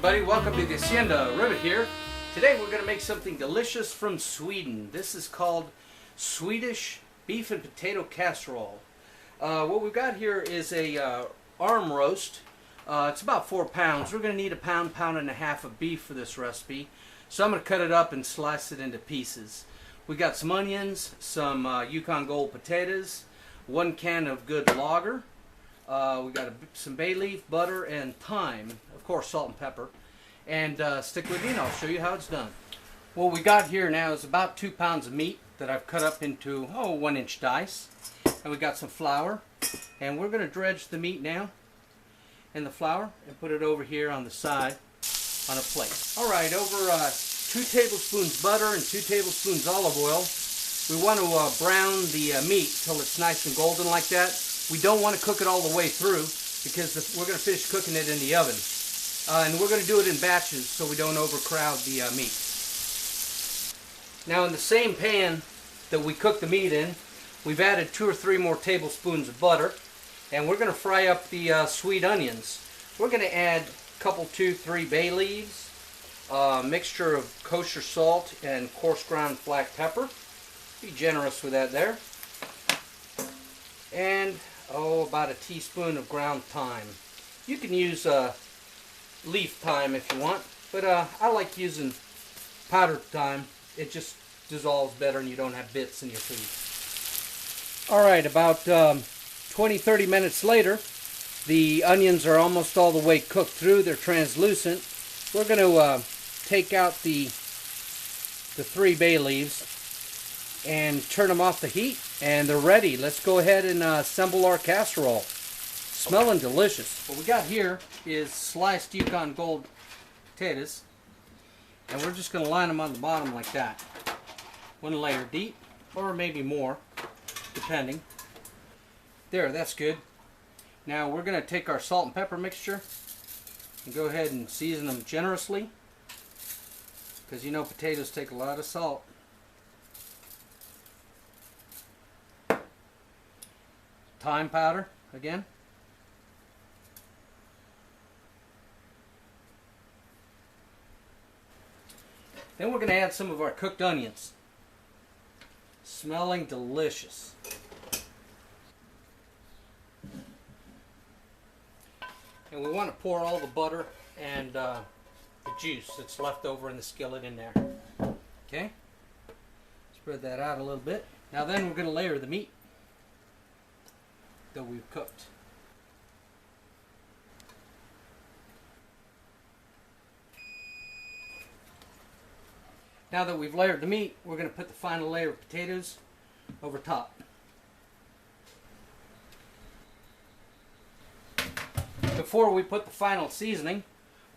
everybody, welcome to the Hacienda. Rivet here. Today we're going to make something delicious from Sweden. This is called Swedish beef and potato casserole. What we've got here is a arm roast. It's about 4 pounds. We're going to need a pound and a half of beef for this recipe. So I'm going to cut it up and slice it into pieces. We got some onions, some Yukon Gold potatoes, 1 can of good lager. We got some bay leaf, butter, and thyme. Of course, salt and pepper. And stick with me and I'll show you how it's done. What we got here now is about 2 pounds of meat that I've cut up into 1-inch dice. And we got some flour. And we're going to dredge the meat now in the flour and put it over here on the side on a plate. Alright, over 2 tablespoons butter and 2 tablespoons olive oil. We want to brown the meat till it's nice and golden like that. We don't want to cook it all the way through because we're going to finish cooking it in the oven. And we're going to do it in batches so we don't overcrowd the meat. Now in the same pan that we cooked the meat in, we've added 2 or 3 more tablespoons of butter. And we're going to fry up the sweet onions. We're going to add a couple, 2, 3 bay leaves, a mixture of kosher salt and coarse ground black pepper. Be generous with that there. And about a teaspoon of ground thyme. You can use leaf thyme if you want, but I like using powdered thyme. It just dissolves better and you don't have bits in your food. Alright, about 20-30 minutes later, the onions are almost all the way cooked through. They're translucent. We're going to take out the 3 bay leaves and turn them off the heat, and they're ready. Let's go ahead and assemble our casserole. Smelling delicious. What we got here is sliced Yukon Gold potatoes, and we're just going to line them on the bottom like that. 1 layer deep, or maybe more, depending. There, that's good. Now we're going to take our salt and pepper mixture and go ahead and season them generously, because you know potatoes take a lot of salt. Thyme powder again. Then we're going to add some of our cooked onions. Smelling delicious. And we want to pour all the butter and the juice that's left over in the skillet in there. Okay? Spread that out a little bit. Now then we're going to layer the meat that we've cooked. Now that we've layered the meat, we're going to put the final layer of potatoes over top. Before we put the final seasoning,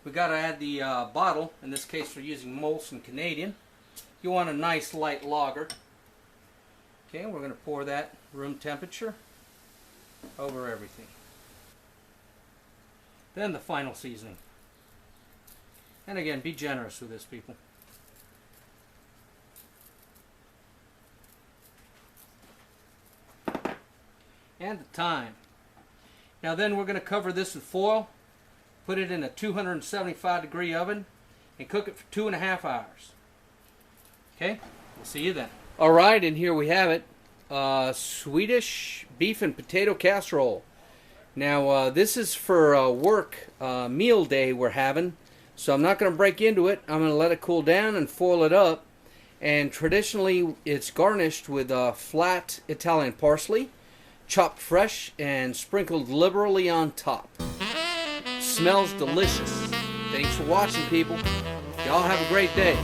we've got to add the bottle. In this case we're using Molson Canadian. You want a nice light lager. Okay, we're going to pour that room temperature over everything. Then the final seasoning. And again, be generous with this, people. And the thyme. Now then we're going to cover this with foil, put it in a 275-degree oven, and cook it for 2.5 hours. Okay? We'll see you then. Alright, and here we have it. Swedish beef and potato casserole. Now this is for a work meal day we're having, so I'm not going to break into it. I'm going to let it cool down and foil it up. And traditionally it's garnished with flat Italian parsley, chopped fresh and sprinkled liberally on top. Smells delicious. Thanks for watching, people. Y'all have a great day.